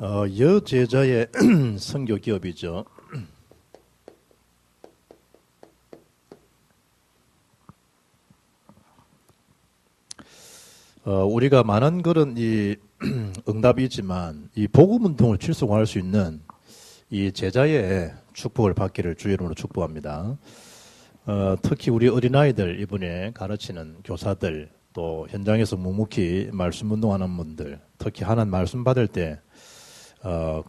여제자의 선교 기업이죠. 우리가 많은 그런 이 응답이지만 이 복음 운동을 출석할 수 있는 이 제자의 축복을 받기를 주의 이름으로 축복합니다. 특히 우리 어린아이들 이번에 가르치는 교사들 또 현장에서 묵묵히 말씀 운동하는 분들 특히 하나님 말씀 받을 때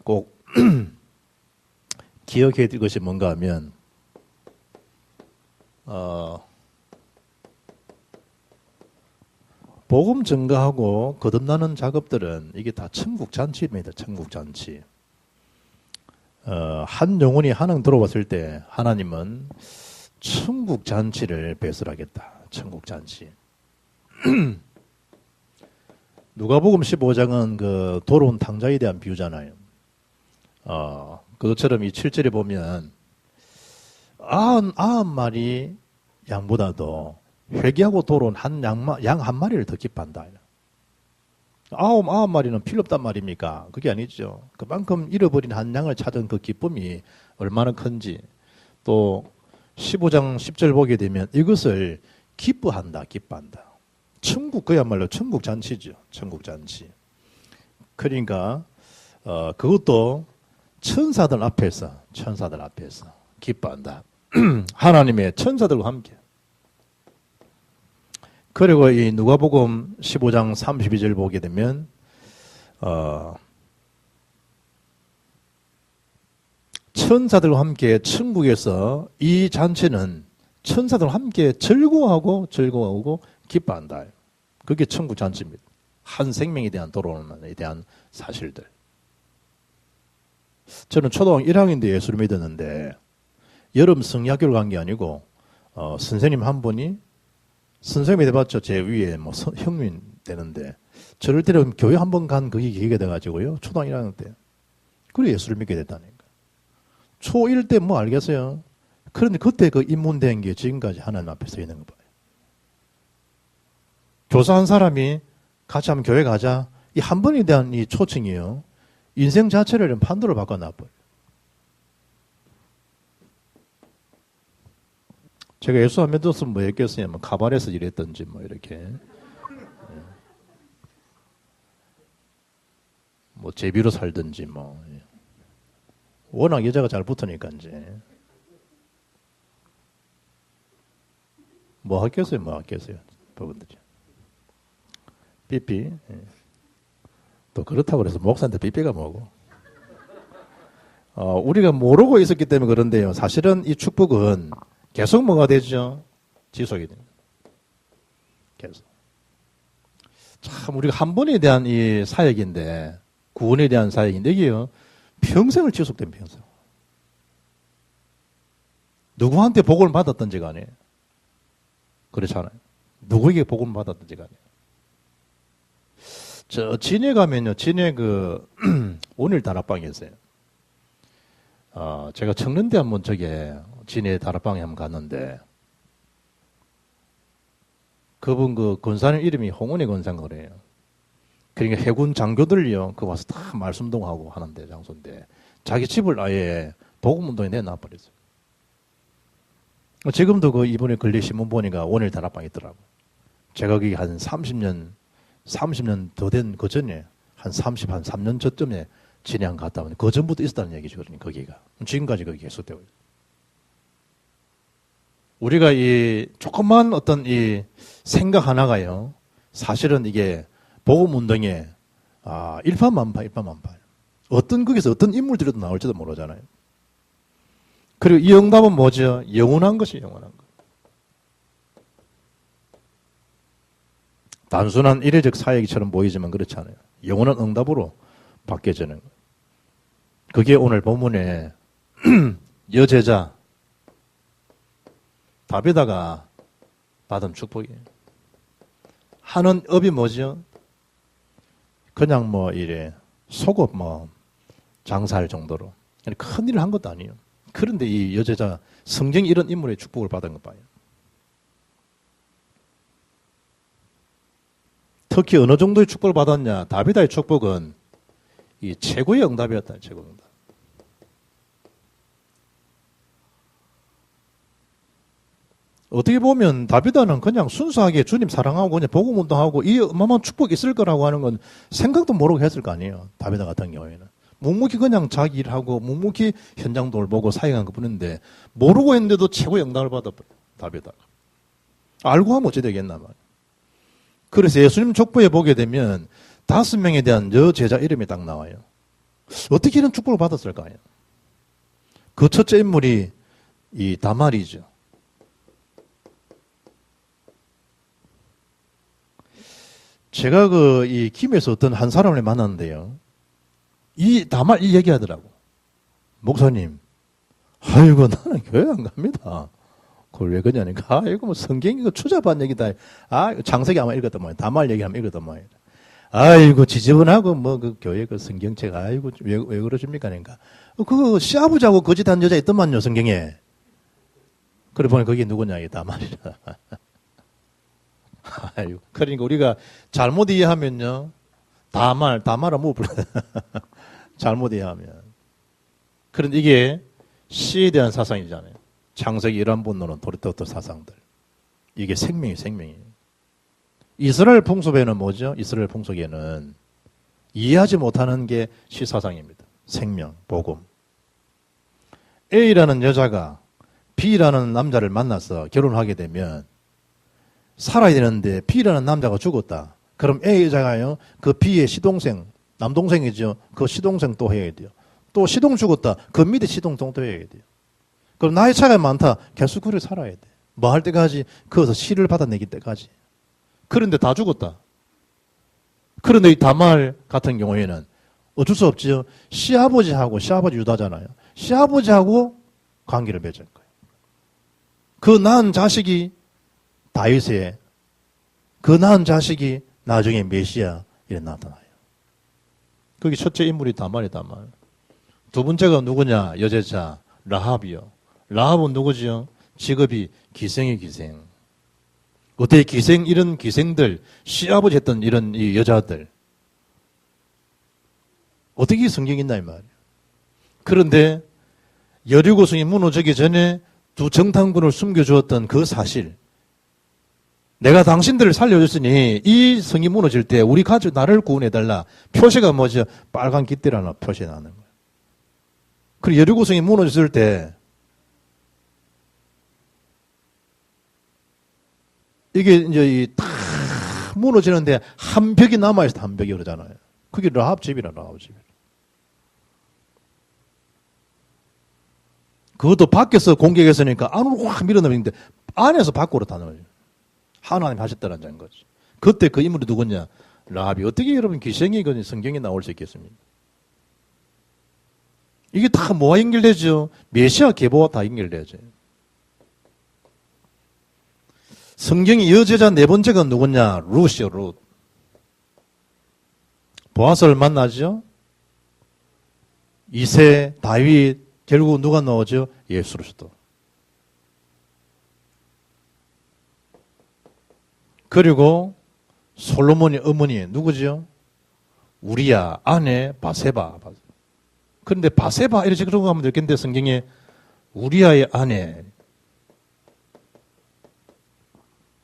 꼭 기억해야 될 것이 뭔가 하면 복음 증가하고 거듭나는 작업들은 이게 다 천국 잔치입니다. 천국 잔치. 한 영혼이 하나님 들어왔을 때 하나님은 천국 잔치를 배설하겠다. 천국 잔치. 누가복음 15장은 그 돌아온 탕자에 대한 비유잖아요. 그것처럼 이 7절에 보면 90마리 양보다도 회개하고 돌아온 양 한 마리를 더 기뻐한다. 9마리는 필요 없단 말입니까? 그게 아니죠. 그만큼 잃어버린 한 양을 찾은 그 기쁨이 얼마나 큰지. 또 15장 10절 보게 되면 이것을 기뻐한다. 천국 그야말로 천국 잔치죠. 천국 잔치. 그러니까 그것도 천사들 앞에서 기뻐한다. 하나님의 천사들과 함께. 그리고 이 누가복음 15장 32절 보게 되면 천사들과 함께 천국에서 이 잔치는 천사들과 함께 즐거워하고 기뻐한다. 그게 천국 잔치입니다. 한 생명에 대한 돌아오는 데 대한 사실들. 저는 초등학교 1학년 때 예수를 믿었는데 여름 성야교를 간 게 아니고 선생님 한 분이 선생님이 돼봤자 제 위에 뭐 형님 되는데 저를 때려 교회 한 번 간 그게 계기가 돼가지고요. 초등학교 1학년 때. 그래 예수를 믿게 됐다니까. 초1 때 뭐 알겠어요. 그런데 그때 그 입문된 게 지금까지 하나님 앞에 서 있는 거 봐요. 교사한 사람이 같이 한번 교회 가자. 이 한 번에 대한 이 초청이에요. 인생 자체를 판도를 바꿔놔버려요. 제가 예수 안 믿었으면 뭐 했겠어요? 뭐 가발에서 일했던지 뭐 이렇게. 뭐 제비로 살든지 뭐. 워낙 여자가 잘 붙으니까 이제. 뭐 하겠어요? 부분들이. 삐삐. 또 그렇다고 그래서 목사한테 삐삐가 뭐고. 우리가 모르고 있었기 때문에 그런데요. 사실은 이 축복은 계속 뭐가 되죠? 지속이 됩니다. 계속. 참 우리가 한 번에 대한 이 사역인데 구원에 대한 사역인데 이게요. 평생을 지속된 평생. 누구한테 복을 받았던지 간에 그렇잖아요. 누구에게 복을 받았던지 간에. 저 진해 가면요. 진해 그 오늘 다락방에 있어요. 제가 청년대 한번 저게 진해 다락방에 한번 갔는데 그분 그 권사님 이름이 홍은혜 권사인 거래요. 그러니까 해군 장교들이요. 그 와서 다 말씀동하고 하는데 장소인데 자기 집을 아예 복음운동에 내놔버렸어요. 지금도 그 이번에 걸리 신문 보니까 오늘 다락방에 있더라고. 제가 거기 한 30년 더 된 그 전에 한 3년 전쯤에 진양 갔다 오는데 그 전부터 있었다는 얘기죠. 그러니까 거기가. 지금까지 거기 계속되고 있어요. 우리가 이 조그만 어떤 이 생각 하나가요. 사실은 이게 복음 운동에 일파만파. 어떤 거기서 어떤 인물들이 나올지도 모르잖아요. 그리고 이 응답은 뭐죠? 영원한 것이 영원한 것. 단순한 이례적 사역이처럼 보이지만 그렇지 않아요. 영원한 응답으로 바뀌어지는 것. 그게 오늘 본문에 여제자 다비다가 받은 축복이에요. 하는 업이 뭐죠? 그냥 뭐 이래 속옷 뭐 장사할 정도로 큰 일을 한 것도 아니에요. 그런데 이 여제자 성경이 이런 인물의 축복을 받은 것 봐요. 특히 어느 정도의 축복을 받았냐? 다비다의 축복은 이 최고의 응답이었다. 최고의 응답. 어떻게 보면 다비다는 그냥 순수하게 주님 사랑하고 그냥 복음 운동하고 이 어마어마한 축복이 있을 거라고 하는 건 생각도 모르고 했을 거 아니에요. 다비다 같은 경우에는. 묵묵히 그냥 자기 일하고 묵묵히 현장 돌보고 사역한 것뿐인데 모르고 했는데도 최고의 영광을 받아버려. 다비다. 알고 하면 어찌 되겠나 말이에요. 그래서 예수님 족보에 보게 되면 5명에 대한 여제자 이름이 딱 나와요. 어떻게 이런 축복을 받았을까요? 그 첫째 인물이 이 다말이죠. 제가 이 김에서 어떤 한 사람을 만났는데요. 이 얘기하더라고. 목사님, 아이고, 나는 교회 안 갑니다. 그걸 왜 그러냐니까. 이거 뭐 성경 이거 추잡한 얘기다. 장세기 아마 읽었단 말이야. 다말 얘기하면 읽었단 말이야. 아이고, 지저분하고 그 교회 그 성경책, 아이고, 왜 그러십니까? 그러니까. 그거 시아버지하고 거짓한 여자 있더만요, 성경에. 그래 보니 거기 누구냐, 이 다말이라. 아이고, 그러니까 우리가 잘못 이해하면요. 다말은 뭐 불러. 잘못 이해하면. 그런데 이게 시에 대한 사상이잖아요. 창세기 1원본론은 도리토토 사상들. 이게 생명이에요. 이스라엘 풍속에는 뭐죠? 이스라엘 풍속에는 이해하지 못하는 게 시 사상입니다. 생명, 복음. A라는 여자가 B라는 남자를 만나서 결혼하게 되면 살아야 되는데 B라는 남자가 죽었다. 그럼 A 여자가요, 그 B의 시동생, 남동생이죠. 그 시동생 또 해야 돼요. 또 시동 죽었다. 그 밑에 시동생 또 해야 돼요. 그럼 나이 차이가 많다. 계속 그래 살아야 돼. 뭐 할 때까지, 거기서 시를 받아내기 때까지. 그런데 다 죽었다. 그런데 이 다말 같은 경우에는 어쩔 수 없지요. 시아버지 유다잖아요. 시아버지하고 관계를 맺은 거예요. 그 낳은 자식이 다윗의, 그 낳은 자식이 나중에 메시아 이래 나타나요. 거기 첫째 인물이 다말이다 말. 두 번째가 누구냐? 여제자 라합이요. 라합은 누구지요? 직업이 기생의 기생. 어떻게 이런 기생들, 시아버지 했던 이런 이 여자들. 어떻게 성경이 있나 이 말이에요. 그런데 여리고성이 무너지기 전에 두 정탐꾼을 숨겨주었던 그 사실. 내가 당신들을 살려줬으니 이 성이 무너질 때 우리 가족 나를 구원해달라. 표시가 뭐죠? 빨간 깃대를 하나 표시나는 거예요. 그리고 여리고성이 무너졌을 때 이게 이제 다 무너지는데 한 벽이 남아있어. 한 벽이 그러잖아요. 그게 라합 집이라. 그것도 밖에서 공격했으니까 안으로 확 밀어넣는데 안에서 밖으로 다 넣어요. 하나님 하셨다는 거지. 그때 그 인물이 누구냐? 라합이. 어떻게 여러분 기생이 성경에 나올 수 있겠습니까? 이게 다 뭐와 연결되죠? 메시아 계보와 다 연결되죠. 성경의 여제자 네 번째가 누구냐? 룻이요, 룻. 보아스를 만나죠? 이세, 다윗, 결국 누가 나오죠? 예수 그리스도. 그리고 솔로몬의 어머니 누구죠? 우리야 아내 바세바. 그런데 바세바 이렇게 그러고 가면 되겠는데 성경에 우리야의 아내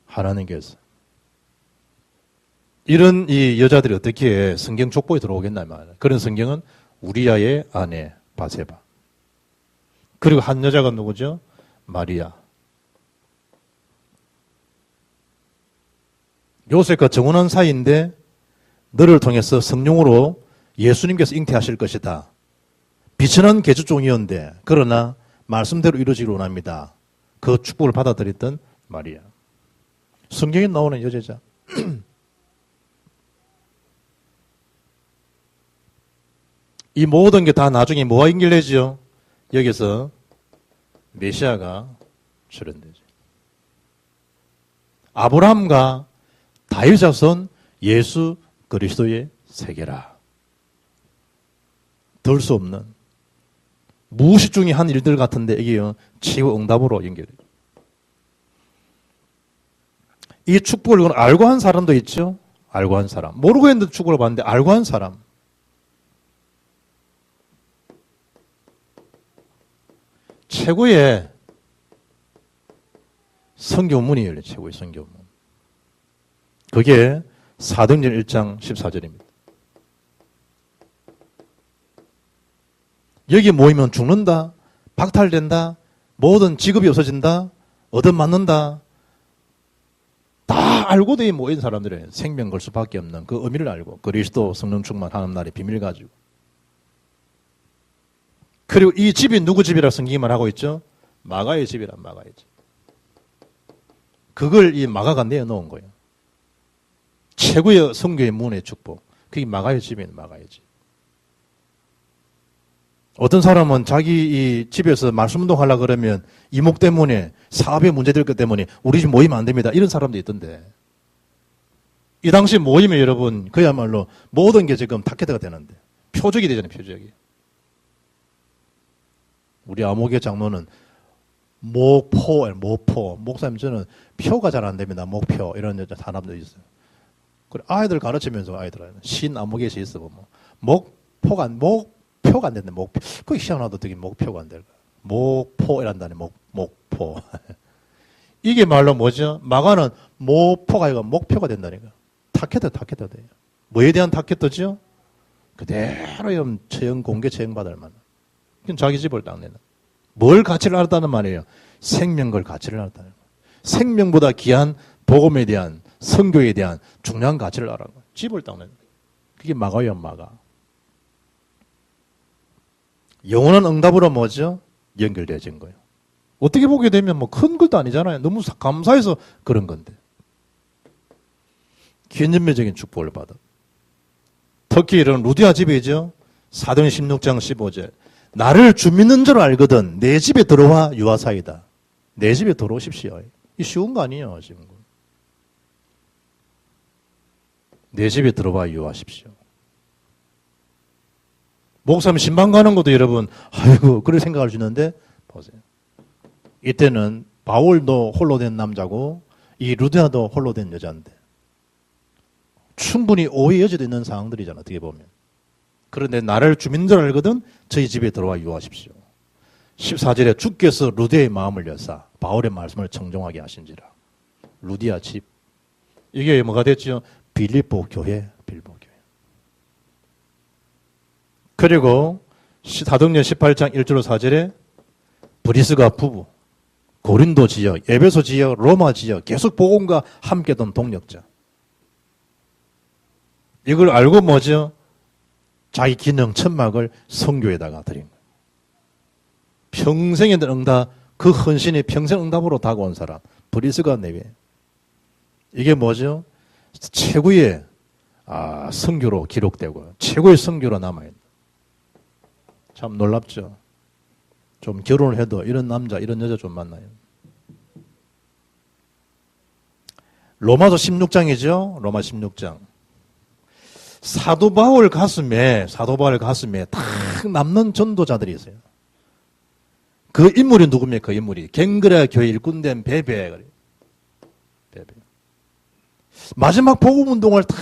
하나님께서 이런 이 여자들이 어떻게 성경 족보에 들어오겠나 말이야. 그런 성경은 우리야의 아내 바세바. 그리고 한 여자가 누구죠? 마리아. 요셉과 정혼한 사이인데 너를 통해서 성령으로 예수님께서 잉태하실 것이다. 비천한 계주종이었는데 그러나 말씀대로 이루어지기를 원합니다. 그 축복을 받아들였던 마리아. 성경에 나오는 여제자. 이 모든 게 다 나중에 뭐와 연결되죠? 여기서 메시아가 출현되죠. 아브라함과 다윗 자손 예수 그리스도의 세계라. 들 수 없는 무의식 중에 한 일들 같은데 이게요 치유 응답으로 연결돼요. 이 축복을 알고 한 사람도 있죠. 알고 한 사람. 모르고 했는데 축복을 받는데 알고 한 사람. 최고의 선교문이 열려요. 최고의 선교문. 그게 사도행전 1장 14절입니다. 여기 모이면 죽는다, 박탈된다, 모든 직업이 없어진다, 얻어맞는다. 다 알고도 이 모인 사람들은 생명 걸 수밖에 없는 그 의미를 알고 그리스도 성령 충만하는 날의 비밀 가지고. 그리고 이 집이 누구 집이라 성경이 말하고 있죠? 마가의 집이란 마가의 집. 그걸 이 마가가 내어놓은 거예요. 최고의 성교의 문의 축복. 그게 마가의 집이에요. 마가의 집. 어떤 사람은 자기 이 집에서 말씀 운동하려고 그러면 이목 때문에 사업에 문제될 것 때문에 우리 집 모이면 안 됩니다. 이런 사람도 있던데. 이 당시 모이면 여러분 그야말로 모든 게 지금 타켓트가 되는데 표적이 되잖아요. 표적이. 우리 암호계 장로는 목포. 목사님 저는 표가 잘 안 됩니다. 목표 이런 사람도 있어요. 그래 아이들 가르치면서 아이들 신 암호계에서 있어 보면 목표가 안 된대. 목표. 그게 희한하다. 되게 목표가 안 될까. 목포이란다네. 목포. 이게 말로 뭐죠? 마가는 목포가 아니라 목표가 된다니까. 타켓터 돼요. 뭐에 대한 타켓터죠? 그대로 공개 처형 받을 만한. 그건 자기 집을 딱 내는. 뭘 가치를 알았다는 말이에요? 생명걸 가치를 알았다는 거예요. 생명보다 귀한 복음에 대한 선교에 대한 중요한 가치를 알아는 거예요. 집을 딱 내는 거예요. 그게 마가예요, 마가. 영원한 응답으로 뭐죠? 연결되어진 거예요. 어떻게 보게 되면 뭐 큰 것도 아니잖아요. 너무 감사해서 그런 건데. 기념비적인 축복을 받아. 특히 이런 루디아 집이죠. 사도행전 16장 15절. 나를 주 믿는 줄 알거든 내 집에 들어와 유하사이다. 내 집에 들어오십시오. 이 쉬운 거 아니에요. 지금. 내 집에 들어와 유하십시오. 목사님 신방 가는 것도 여러분 아이고 그럴 생각할 수 있는데 보세요. 이때는 바울도 홀로 된 남자고 이 루디아도 홀로 된 여자인데 충분히 오해 여지도 있는 상황들이잖아. 어떻게 보면. 그런데 나를 주민 줄 알거든 저희 집에 들어와 유하십시오. 14절에 주께서 루디아의 마음을 여사 바울의 말씀을 청종하게 하신지라. 루디아 집. 이게 뭐가 됐죠? 빌립보 교회. 그리고 사도행전 18장 1절로 4절에 브리스가 부부, 고린도 지역, 에베소 지역, 로마 지역 계속 복음과 함께던 동력자. 이걸 알고 뭐죠? 자기 기능 천막을 선교에다가 드린 거예요. 평생의 응답, 그 헌신이 평생 응답으로 다가온 사람. 브리스가 내외. 이게 뭐죠? 최고의 선교로 기록되고 최고의 선교로 남아있는. 참 놀랍죠. 좀 결혼을 해도 이런 남자, 이런 여자 좀 만나요. 로마서 16장이죠. 로마 16장. 사도 바울 가슴에 딱 남는 전도자들이 있어요. 그 인물이 누굽니까? 그 인물이 갱그레 교회 일꾼된 베베. 마지막 복음 운동을 다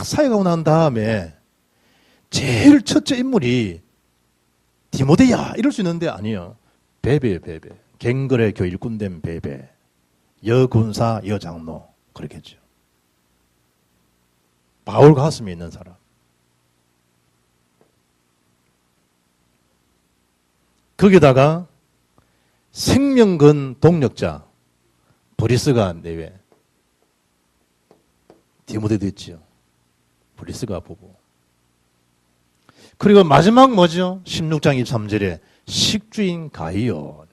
사역하고 난 다음에 제일 첫째 인물이 디모데야 이럴 수 있는데 아니요. 베베. 갱그레 교회 일꾼된 베베. 여군사 여장로 그렇겠죠. 바울 가슴에 있는 사람. 거기다가 생명근 동력자 브리스가 내외. 디모데도 있지요. 브리스가 부부. 그리고 마지막 뭐죠? 16장 23절에 식주인 가이오.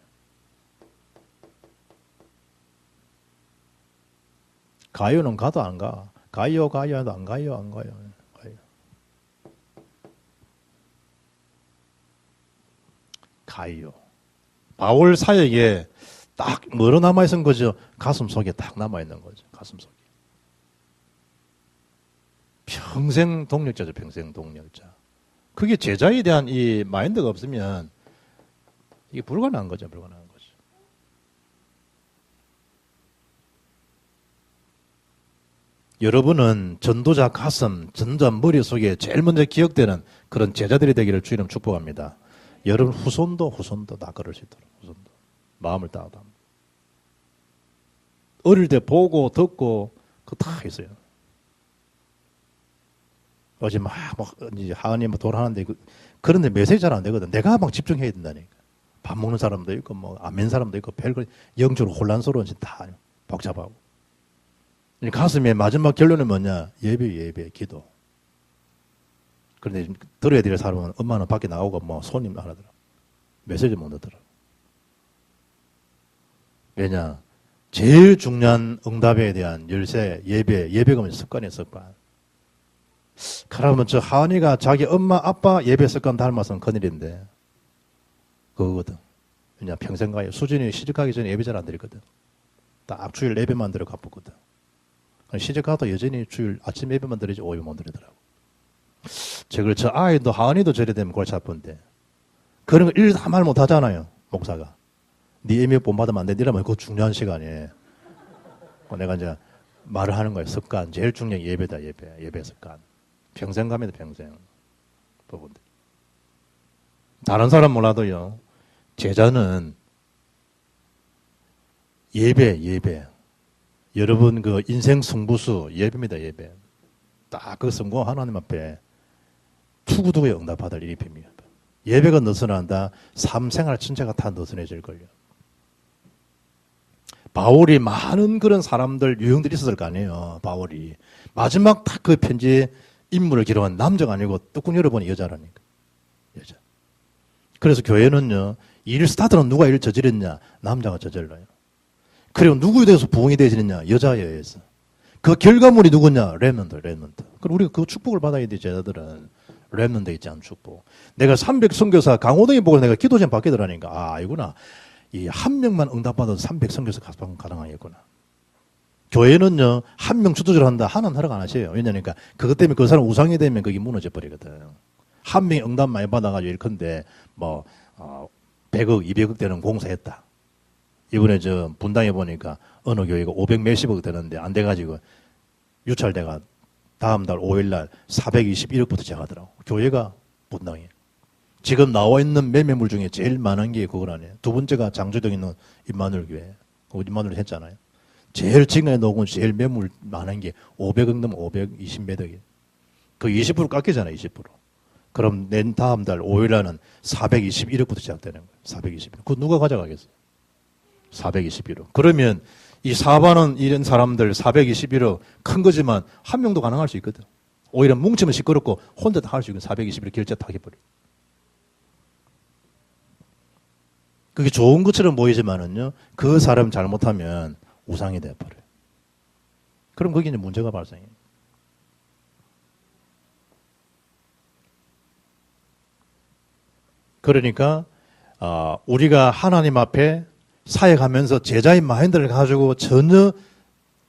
가이오는 가도 안 가. 가이오도 안 가요. 가이오. 바울 사역에 딱 뭐로 남아있는 거죠? 가슴 속에 딱 남아있는 거죠. 가슴 속에. 평생 동력자죠. 평생 동력자. 그게 제자에 대한 이 마인드가 없으면 이게 불가능한 거죠. 여러분은 전도자 가슴, 전도자 머릿속에 제일 먼저 기억되는 그런 제자들이 되기를 주님 축복합니다. 여러분 후손도 다 그럴 수 있도록 후손도 마음을 따다. 어릴 때 보고 듣고 그거 다 있어요. 어제 막 이제 하은이 뭐 돌아하는데 그런데 메시지 잘 안 되거든. 내가 막 집중해야 된다니까. 밥 먹는 사람도 있고 뭐 안면 사람도 있고 별거 영적으로 혼란스러운 짓 다 복잡하고. 가슴에 마지막 결론은 뭐냐? 예배, 기도. 그런데 들어야 될 사람은 엄마는 밖에 나오고 뭐 손님 안 하더라. 메시지 못 넣더라. 왜냐? 제일 중요한 응답에 대한 열쇠, 예배가 뭐냐? 습관이에요, 습관. 그러면 저 하은이가 자기 엄마, 아빠 예배 습관 닮아서는 큰일인데, 그거거든. 왜냐? 평생 가요. 수준이 시집가기 전에 예배 잘 안 드리거든. 딱 주일 예배만 들어 갚았거든. 시집 가도 여전히 주일 아침 예배만 드리지 오후에 못 드리더라고. 저 아이도 하은이도 저래 되면 골치 아픈데 그런 거 일 다 말 못 하잖아요. 목사가. 네 예배 본받으면 안 돼. 이러면 그거 중요한 시간에 내가 이제 말을 하는 거예요. 습관. 제일 중요한 예배다. 예배 습관. 평생 갑니다. 평생. 부분들. 다른 사람 몰라도요. 제자는 예배. 여러분 그 인생 승부수 예배입니다. 예배. 딱 그 성공 하나님 앞에 투구투구에 응답받을 일이 빕니다. 예배가 느슨한다. 삶생활 전체가 다 느슨해질걸요. 바울이 많은 그런 사람들 유형들이 있었을 거 아니에요. 바울이 마지막 딱 그 편지에 인물을 기록한 남자가 아니고 뚜껑 열어보니 여자라니까. 여자. 그래서 교회는요. 일 스타트는 누가 일 저질렀냐? 남자가 저질러요. 그리고 누구에 대해서 부흥이 되어지느냐? 여자에 의해서. 그 결과물이 누구냐? 렘넌트. 그럼 우리가 그 축복을 받아야 돼, 제자들은. 렘넌트 있지 않은 축복. 내가 300 선교사 강호동이 보고 내가 기도 좀 받게 되라니까. 아, 이구나. 이 한 명만 응답받아도 300 선교사 가능하겠구나. 교회는요, 한 명 주도적으로 한다. 하나는 허락 안 하세요. 왜냐니까 그것 때문에 그 사람 우상이 되면 그게 무너져 버리거든. 한 명이 응답 많이 받아가지고 일컨대 뭐, 100억, 200억 되는 공사했다. 이번에 저 분당에 보니까 어느 교회가 500 몇십억 되는데 안 돼가지고 유찰대가 다음 달 5일날 421억부터 제하더라고. 교회가 분당에. 지금 나와 있는 매매물 중에 제일 많은 게 그거라네. 두 번째가 장주동에 있는 임마누엘 교회. 임마누엘 했잖아요. 제일 지금에 놓은 제일 매물 많은 게 500억 넘으면 520 몇 억이에요. 그 20% 깎이잖아요. 20%. 그럼 낸 다음 달 5일날은 421억부터 시작되는 거예요. 421억. 그거 누가 가져가겠어요? 421억. 그러면 이 사반은 이런 사람들 421억 큰 거지만 한 명도 가능할 수 있거든. 오히려 뭉치면 시끄럽고 혼자 다 할 수 있는 421억 결제 다 해버려. 그게 좋은 것처럼 보이지만은요, 그 사람 잘못하면 우상이 돼버려요. 그럼 거기는 문제가 발생해요. 그러니까 우리가 하나님 앞에 사역하면서 제자의 마인드를 가지고 전혀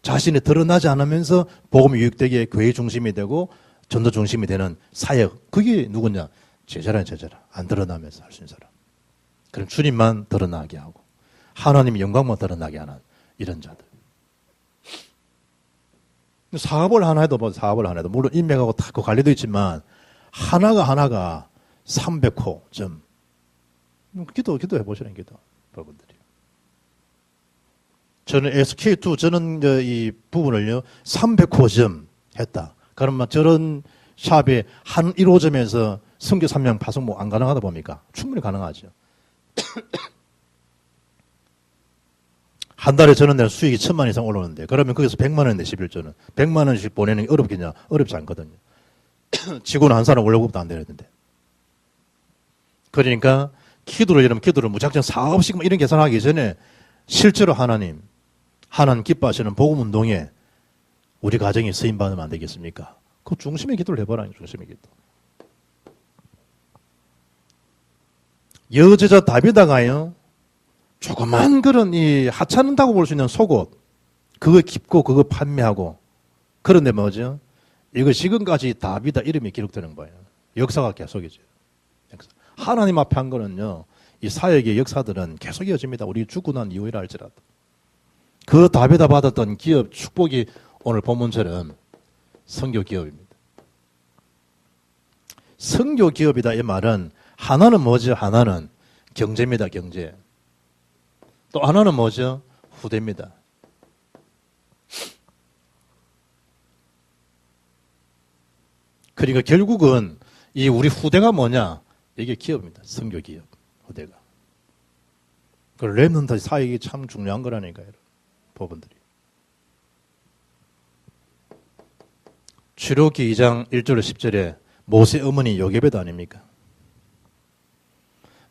자신이 드러나지 않으면서 복음이 유익되게 교회 중심이 되고 전도 중심이 되는 사역. 그게 누구냐? 제자라. 안 드러나면서 할 수 있는 사람. 그럼 주님만 드러나게 하고 하나님의 영광만 드러나게 하는 이런 자들. 사업을 하나 해도 물론 인맥하고 다 그 관리도 있지만 하나가 300호 점. 기도해 보시는 기도. 여러분들이. 저는 SK2 저는 이 부분을요 300호점 했다. 그러면 저런 샵에 한 1호점에서 선교 3명 파송 뭐 안 가능하다 봅니까? 충분히 가능하죠. 한 달에 저는 내가 수익이 1,000만 이상 올라오는데 그러면 거기서 100만 원인데 11조는 100만 원씩 보내는 게 어렵겠냐? 어렵지 않거든요. 직원 한 사람 월급도 안 되는데. 그러니까 기도를 무작정 사업식 이런 계산하기 전에 실제로 하나님 기뻐하시는 복음운동에 우리 가정이 쓰임받으면 안 되겠습니까? 그 중심의 기도를 해보라. 중심의 기도. 여제자 다비다가요 조그만 그런 이 하찮은다고 볼 수 있는 속옷 그거 깁고 그거 판매하고 그런데 뭐죠? 이거 지금까지 다비다 이름이 기록되는 거예요. 역사가 계속이죠. 하나님 앞에 한 거는요 이 사역의 역사들은 계속 이어집니다. 우리 죽고 난 이후이라 할지라도 그 다비다 받았던 기업 축복이 오늘 본문처럼 선교 기업입니다. 선교 기업이다 이 말은 하나는 뭐죠? 하나는 경제입니다. 경제. 또 하나는 뭐죠? 후대입니다. 그러니까 결국은 이 우리 후대가 뭐냐? 이게 기업입니다. 선교 기업 후대가. 그 렘넌트 사역이 참 중요한 거라니까요. 부분들이. 출애굽기 2장 1절 10절에 모세 어머니 요게벳 아닙니까?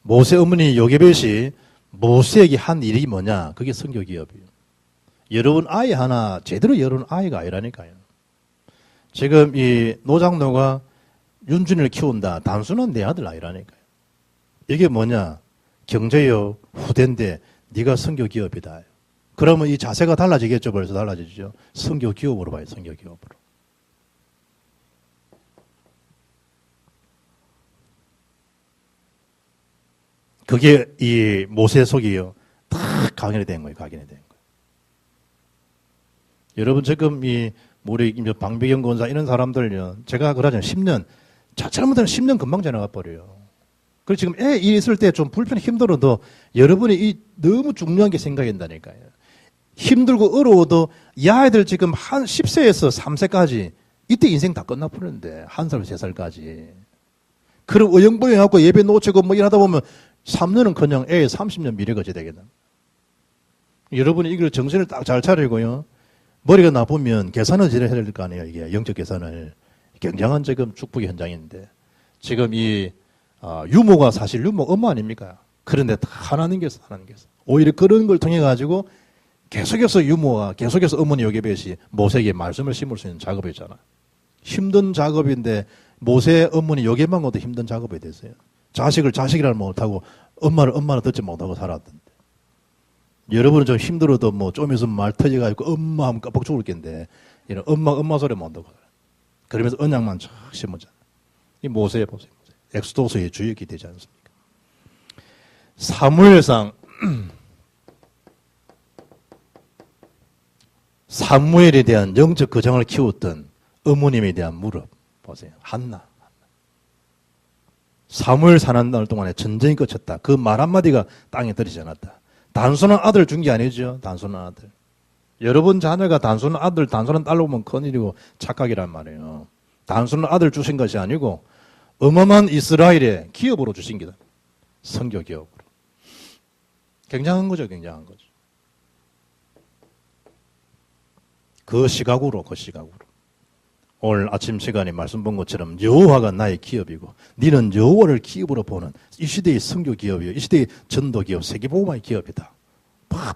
모세 어머니 요게벳이 모세에게 한 일이 뭐냐? 그게 선교 기업이에요. 여러분 아이 하나 제대로 여러분 아이가 아니라니까요. 지금 이 노장로가 윤준이를 키운다. 단순한 내 아들 아이라니까요. 이게 뭐냐? 경제요 후대인데 네가 선교 기업이다. 그러면 이 자세가 달라지겠죠. 벌써 달라지죠. 선교 기업으로 봐요. 선교 기업으로. 그게 이 모세 속이요. 다 각인이 된 거예요. 각인이 된 거예요. 여러분 지금 이 우리 방배경 권사 이런 사람들요. 제가 그러잖아요. 10년 잘못하면 10년 금방 지나가 버려요. 그래서 지금 애 있을 때 좀 불편 힘들어도 여러분이 이 너무 중요한 게 생각한다니까요. 힘들고 어려워도 이 아이들 지금 한 10세에서 3세까지 이때 인생 다 끝나버리는데 1살, 3살까지. 그럼 어영부영하고 예배 놓치고 뭐 일하다 보면 3년은 그냥 애 30년 미래거지 되겠다. 여러분이 이걸 정신을 딱 잘 차리고요. 머리가 나쁘면 계산을 해야 될 거 아니에요. 이게 영적 계산을. 굉장한 지금 축복의 현장인데 지금 이 유모가 사실 유모 엄마 아닙니까? 그런데 다 하나님께서 오히려 그런 걸 통해 가지고 계속해서 유모가 계속해서 어머니 요게벳이 모세에게 말씀을 심을 수 있는 작업이잖아요. 힘든 작업인데 모세 어머니 요게만 것도 힘든 작업이 됐어요. 자식을 자식이라 못하고 엄마를 듣지 못하고 살았던데. 여러분은 좀 힘들어도 뭐 좀 있으면 말 터져가지고 엄마 하면 깜빡 죽을 텐데 이런 엄마 소리 못 듣고 그러면서 언약만 쫙 심으잖아요. 이 모세 보세요. 엑소도서의 주역이 되지 않습니까? 사무엘상 사무엘에 대한 영적 거장을 키웠던 어머님에 대한 무릎 보세요. 한나. 사무엘 사는 날 동안에 전쟁이 끝쳤다. 그 말 한마디가 땅에 떨어지지 않았다. 단순한 아들 준 게 아니죠. 단순한 아들. 여러분 자녀가 단순한 아들, 단순한 딸로 보면 큰일이고 착각이란 말이에요. 단순한 아들 주신 것이 아니고 어마어마한 이스라엘의 기업으로 주신 게다. 선교 기업으로. 굉장한 거죠. 굉장한 거죠. 그 시각으로. 오늘 아침 시간에 말씀 본 것처럼 여호와가 나의 기업이고 너는 여호와를 기업으로 보는 이 시대의 선교 기업이요. 이 시대의 전도 기업, 세계복음화의 기업이다.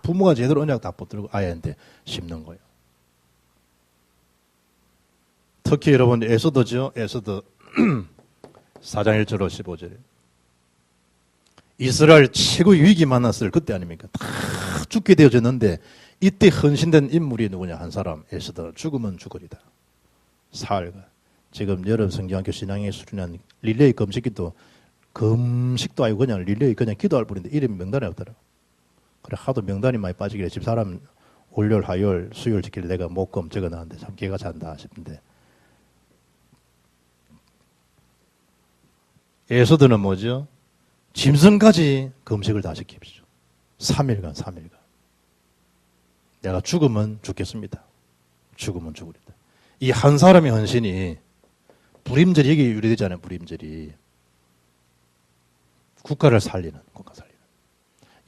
부모가 제대로 언약 다 붙들고 아이한테 심는 거예요. 특히 여러분 에스더죠. 에스더 4장 1절로 15절에 이스라엘 최고의 위기 만났을 그때 아닙니까? 다 죽게 되어졌는데 이때 헌신된 인물이 누구냐? 한 사람 에스더. 죽으면 죽으리다. 사흘간 지금 여름 성경학교 신앙에 수련한 릴레이 금식기도 금식도 아니고 그냥 릴레이 그냥 기도할 뿐인데 이름이 명단에 없더라고. 그래 하도 명단이 많이 빠지길래 집사람 월요일 화요일 수요일 지킬 내가 목금 적어놨는데 참 개가 잔다 싶은데 에스더는 뭐죠? 짐승까지 금식을 다 지킵시오. 3일간 내가 죽으면 죽겠습니다. 죽으면 죽으리다. 이 한 사람의 헌신이 불임절이 여기 유래되잖아요. 불임절이 국가 살리는.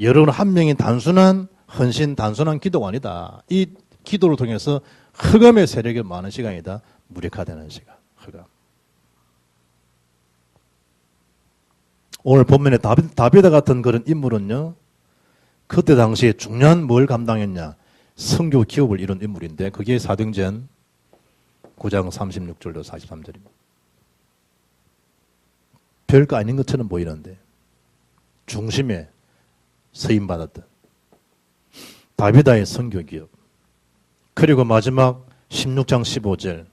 여러분 한 명이 단순한 헌신, 단순한 기도가 아니다. 이 기도를 통해서 흑암의 세력이 많은 시간이다. 무력화되는 시간. 흑암. 오늘 본문에 다비드 같은 그런 인물은요. 그때 당시에 중요한 뭘 감당했냐. 선교 기업을 이룬 인물인데 그게 사도행전 9장 36절로 43절입니다. 별거 아닌 것처럼 보이는데 중심에 서임받았던 다비다의 선교 기업. 그리고 마지막 16장 15절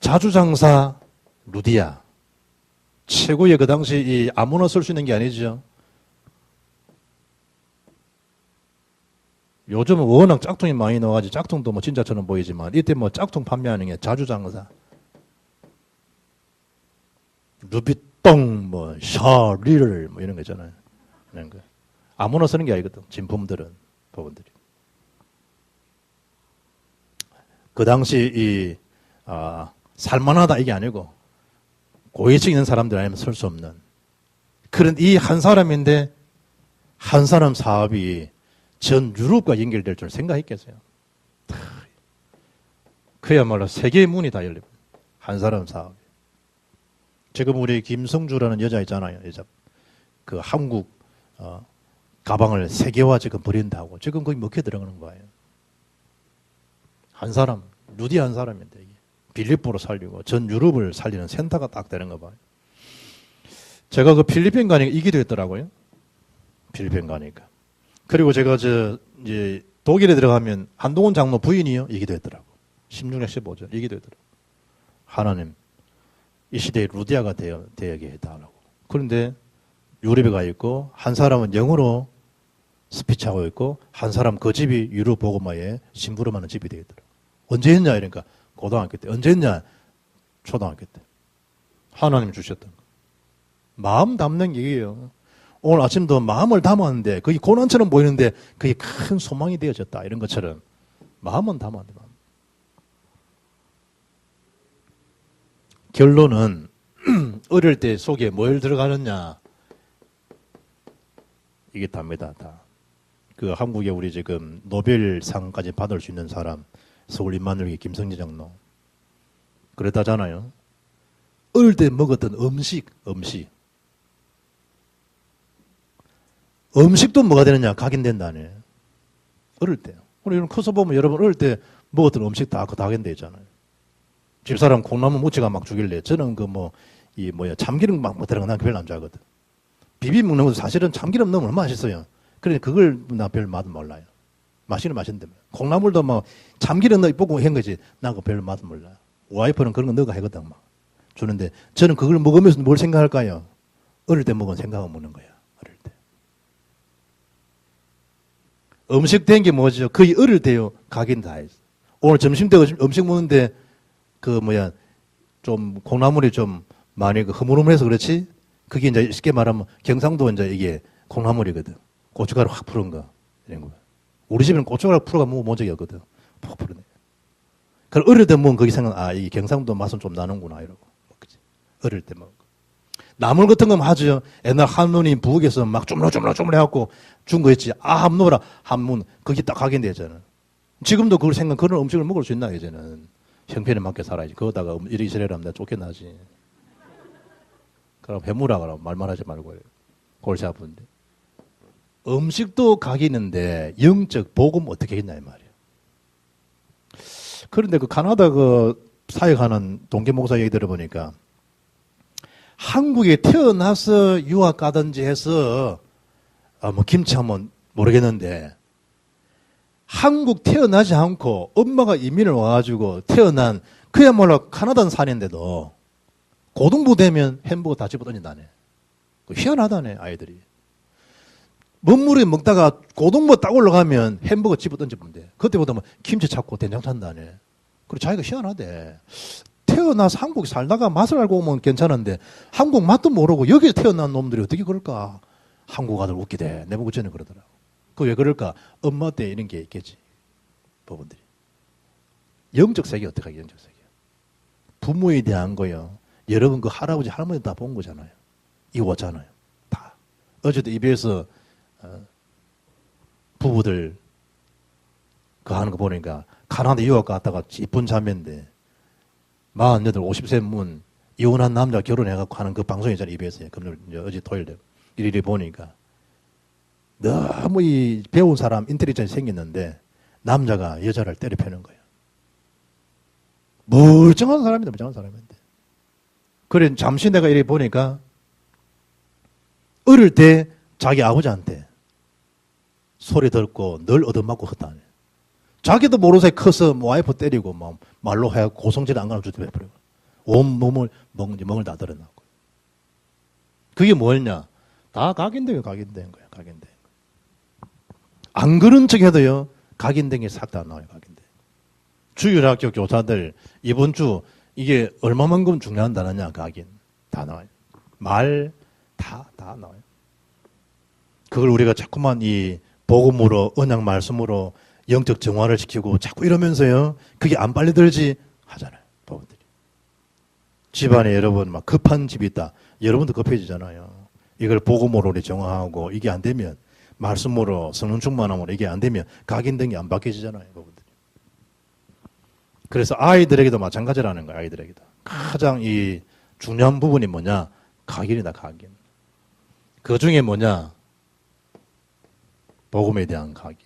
자주장사 루디아. 최고의 그 당시 이 아무나 쓸 수 있는 게 아니죠. 요즘은 워낙 짝퉁이 많이 나와가지고 짝퉁도 뭐 진짜처럼 보이지만 이때 뭐 짝퉁 판매하는 게 자주장사. 똥, 뭐, 샤, 리를, 뭐 이런 거 있잖아요. 이런 거. 아무나 쓰는 게 아니거든. 진품들은, 부분들이. 그 당시 살만하다 이게 아니고, 고위층 있는 사람들 아니면 쓸 수 없는. 그런 이 한 사람인데, 한 사람 사업이 전 유럽과 연결될 줄 생각했겠어요. 그야말로 세계의 문이 다 열립니다. 한 사람 사업이. 지금 우리 김성주라는 여자 있잖아요. 여자. 그 한국, 가방을 세계화 지금 벌인다고. 지금 거기 먹혀 들어가는 거예요. 한 사람, 루디 한 사람인데, 이게. 빌립보로 살리고 전 유럽을 살리는 센터가 딱 되는 거 봐요. 제가 그 필리핀 가니까 이기도 했더라고요. 필리핀 가니까. 그리고 제가 이제 독일에 들어가면 한동훈 장로 부인이요. 이기도 했더라고. 16년 15절. 이기도 했더라고. 하나님, 이 시대에 루디아가 되게 해달라고. 그런데 유럽에 가 있고, 한 사람은 영어로 스피치하고 있고, 한 사람 그 집이 유럽 보고마에 심부름하는 집이 되겠더라고. 언제 했냐? 이러니까, 고등학교 때. 언제 했냐? 초등학교 때. 하나님이 주셨던 거. 마음 담는 얘기예요. 오늘 아침도 마음을 담았는데, 그게 고난처럼 보이는데, 그게 큰 소망이 되어졌다. 이런 것처럼. 마음은 담았는데, 마음. 결론은, 어릴 때 속에 뭘 들어가느냐. 이게 답니다, 다. 그 한국에 우리 지금 노벨상까지 받을 수 있는 사람, 서울 임마누엘 김성재 장로. 그랬다잖아요. 어릴 때 먹었던 음식도 뭐가 되느냐? 각인된다네. 어릴 때. 우리 커서 보면 여러분 어릴 때 먹었던 음식 다 각인돼 있잖아요. 집사람 콩나물 무치가 막 주길래 저는 참기름 막 들어간 난 별로 안 좋아하거든. 비빔 먹는 것도 사실은 참기름 넣으면 얼마나 맛있어요. 그러니까 그걸 나 별 맛은 몰라요. 맛있는 맛인데. 콩나물도 막 참기름 넣어 볶고 한 거지. 나 그거 별로 맛은 몰라요. 와이프는 그런 거 넣어가 하거든 막. 주는데 저는 그걸 먹으면서 뭘 생각할까요? 어릴 때 먹은 생각을 먹는 거야. 어릴 때. 음식 된 게 뭐죠? 거의 어릴 때요. 각인 다 했어. 오늘 점심 때 음식 먹는데 좀 콩나물이 좀 많이 흐물흐물해서 그렇지? 그게 이제 쉽게 말하면 경상도 이제 이게 콩나물이거든. 고춧가루 확 푸른 거. 이런 거. 우리 집에는 고춧가루 풀어가 먹어본 적이 없거든. 푹 푸르네. 그럼 어릴 때 먹은 거기 생각, 이 경상도 맛은 좀 나는구나, 이러고. 그치? 어릴 때 먹은 거. 나물 같은 거 하죠. 옛날 할머니 부엌에서 막 쪼물쪼물쪼물 해갖고 준 거 있지. 한노라, 한문. 그게 딱 각인되잖아. 지금도 그걸 그런 음식을 먹을 수 있나, 이제는. 형편에 맞게 살아야지. 그거다가 이리저리 하면 내가 쫓겨나지. 그럼 해무라 그러면 말만 하지 말고. 골치 아픈데. 음식도 각이는데 영적 복음 어떻게 했냐 이 말이에요. 그런데 그 카나다 사역하는 동계 목사 얘기 들어보니까 한국에 태어나서 유학 가든지 해서 김치 하면 모르겠는데 한국 태어나지 않고 엄마가 이민을 와가지고 태어난 그야말로 카나다는 산인데도 고등부 되면 햄버거 다 집어던진다네. 희한하다네 아이들이. 먹물에 먹다가 고등부 딱 올라가면 햄버거 집어던지면 돼. 그때보다 김치 찾고 된장 찾는다네. 그리고 자기가 희한하대. 태어나서 한국 살다가 맛을 알고 오면 괜찮은데 한국 맛도 모르고 여기서 태어난 놈들이 어떻게 그럴까. 한국 아들 웃기대. 내보고 전에 그러더라고. 그 왜 그럴까? 엄마 때 이런 게 있겠지. 부분들이. 영적 세계 어떻게 하게 영적 세계. 부모에 대한 거요. 여러분 그 할아버지 할머니 다 본 거잖아요. 이거 왔잖아요. 다. 어제도 EBS 부부들 하는 거 보니까 가나다 유학 갔다가 이쁜 자매인데 48, 50세 문 이혼한 남자 결혼해갖고 하는 그 방송이 있잖아요. EBS에 금요일 어제 토요일 때 일일이 보니까 너무 이 배운 사람 인텔리전이 생겼는데 남자가 여자를 때려 패는 거예요. 멀쩡한 사람인데 멀쩡한 사람인데. 그래 잠시 내가 이렇게 보니까 어릴 때 자기 아버지한테 소리 듣고 늘 얻어맞고 헛다네. 자기도 모르는 사이 커서 와이프 때리고 막 말로 해갖고 고성질 안 가는 주도 해버리고 온 몸을 멍을 다 드러나고. 그게 뭐였냐? 다 각인된 거야. 각인된. 안 그런 척 해도요. 각인된 게 싹 다 나와요. 각인된. 주일학교 교사들 이번 주 이게 얼마만큼 중요한 단어냐? 각인. 다 나와요. 말 다 나와요. 그걸 우리가 자꾸만 이 복음으로, 언약 말씀으로 영적 정화를 시키고 자꾸 이러면서요, 그게 안 빨리 들지 하잖아요, 부부들이. 집안에 여러분 막 급한 집이 있다. 여러분도 급해지잖아요. 이걸 복음으로 우리 정화하고 이게 안 되면, 말씀으로 성령 충만함으로 이게 안 되면 각인등이 안 바뀌어지잖아요, 부부들이. 그래서 아이들에게도 마찬가지라는 거예요, 아이들에게도. 가장 이 중요한 부분이 뭐냐? 각인이다, 각인. 그 중에 뭐냐? 복음에 대한 각인,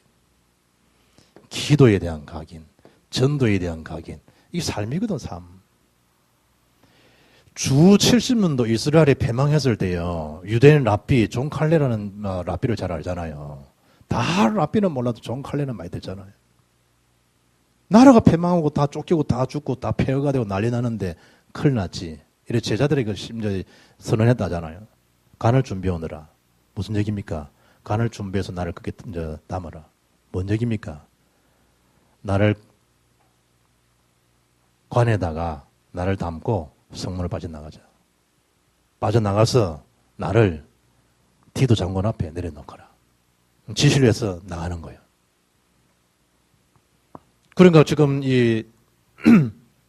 기도에 대한 각인, 전도에 대한 각인. 이게 삶이거든, 삶. 주 70년도 이스라엘이 패망했을 때요, 유대인 랍비, 존 칼레라는 랍비를 잘 알잖아요. 다 랍비는 몰라도 존 칼레는 많이 듣잖아요. 나라가 패망하고 다 쫓기고 다 죽고 다 폐허가 되고 난리 나는데 큰일 났지. 이래 제자들에게 심지어 선언했다잖아요. 간을 준비하느라. 무슨 얘기입니까? 간을 준비해서 나를 그렇게 담으라. 뭔 얘기입니까? 나를 관에다가 나를 담고 성문을 빠져나가자. 빠져나가서 나를 디도 장군 앞에 내려놓거라. 지시를 해서 나가는 거예요. 그러니까 지금 이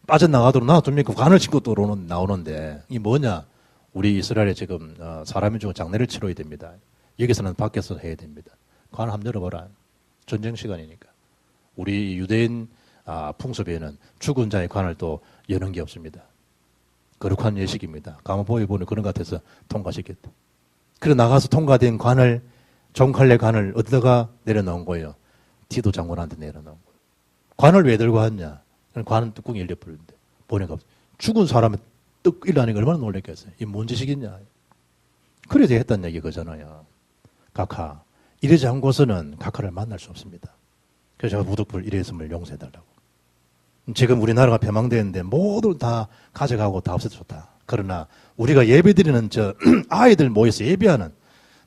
빠져나가도록 놔둡니까? 관을 신고 또 나오는데, 이 뭐냐? 우리 이스라엘에 지금 사람이 죽어 장례를 치러야 됩니다. 여기서는 밖에서 해야 됩니다. 관 한번 열어봐라. 전쟁 시간이니까. 우리 유대인 풍습에는 죽은 자의 관을 또 여는 게 없습니다. 거룩한 예식입니다. 가마보에 보니 그런 것 같아서 통과시켰다. 그래 나가서 통과된 관을, 종칼레 관을 어디다가 내려놓은 거예요? 디도 장군한테 내려놓은 거예요. 관을 왜 들고 왔냐? 관은 뚜껑이 열려버렸는데 보니까 죽은 사람이 떡 일어나니까 얼마나 놀랬겠어요. 이게 뭔 짓이겠냐. 그래서 했단 얘기 그잖아요. 각하, 이러지 않고서는 각하를 만날 수 없습니다. 그래서 제가 무득불 이랬음을 용서해달라고. 지금 우리나라가 패망되는데 모두 다 가져가고 다 없애도 좋다. 그러나 우리가 예배드리는 저 아이들 모여서 예배하는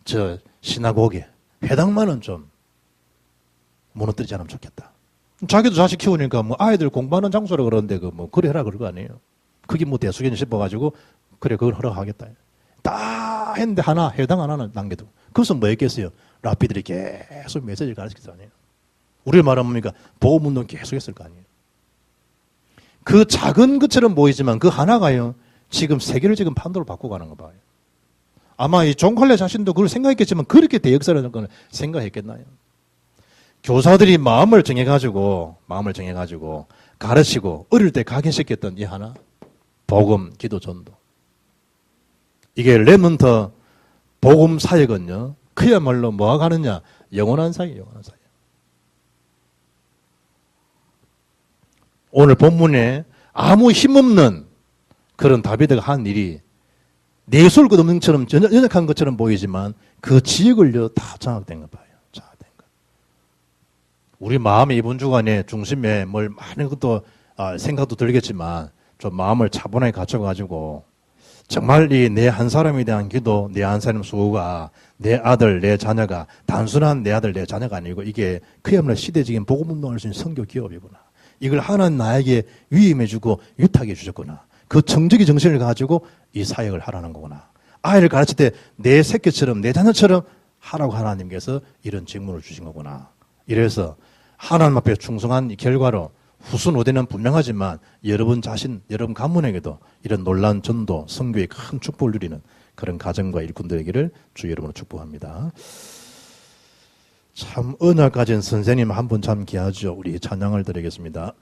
저 시나고게 회당만은 좀 무너뜨리지 않으면 좋겠다. 자기도 자식 키우니까 뭐 아이들 공부하는 장소라 그러는데 그 뭐 그래 해라 그럴 거 아니에요. 그게 뭐 대수견이 싶어가지고 그래 그걸 허락하겠다. 다 했는데 하나 회당 하나는 남겨두고 그것은 뭐 했겠어요? 랍비들이 계속 메시지를 가르칠 거 아니에요. 우리 말하면 뭡니까? 보험운동 계속 했을 거 아니에요. 그 작은 것처럼 보이지만 그 하나가요, 지금 세계를 지금 판도로 바꿔가는 거 봐요. 아마 이 존 칼레 자신도 그걸 생각했겠지만 그렇게 대역사라는 건 생각했겠나요? 교사들이 마음을 정해가지고 가르치고 어릴 때 각인시켰던 이 하나, 복음, 기도, 전도. 이게 렘넌트 복음 사역은요, 그야말로 뭐가 가느냐? 영원한 사역, 영원한 사역. 오늘 본문에 아무 힘없는 그런 다비드가 한 일이 내술 것 없는 것처럼 연약한 것처럼 보이지만 그 지역을요 다 장악된 거 봐요. 장악된 거. 우리 마음의 이번 주간에 중심에 뭘 많은 것도 생각도 들겠지만 좀 마음을 차분하게 갖춰가지고 정말 이 내 한 사람에 대한 기도, 내 한 사람 수고가 내 아들, 내 자녀가 단순한 내 아들, 내 자녀가 아니고 이게 그야말로 시대적인 복음운동할 수 있는 선교 기업이구나. 이걸 하나님 나에게 위임해주고 위탁해 주셨구나. 그 정직의 정신을 가지고 이 사역을 하라는 거구나. 아이를 가르칠 때 내 새끼처럼 내 자녀처럼 하라고 하나님께서 이런 직무를 주신 거구나. 이래서 하나님 앞에 충성한 결과로 후순후대는 분명하지만 여러분 자신, 여러분 가문에게도 이런 놀라운 전도, 선교의 큰 축복을 누리는 그런 가정과 일꾼들에게를 주 여러분으로 축복합니다. 참 언약 가진 선생님 한 분 참 귀하죠. 우리 찬양을 드리겠습니다.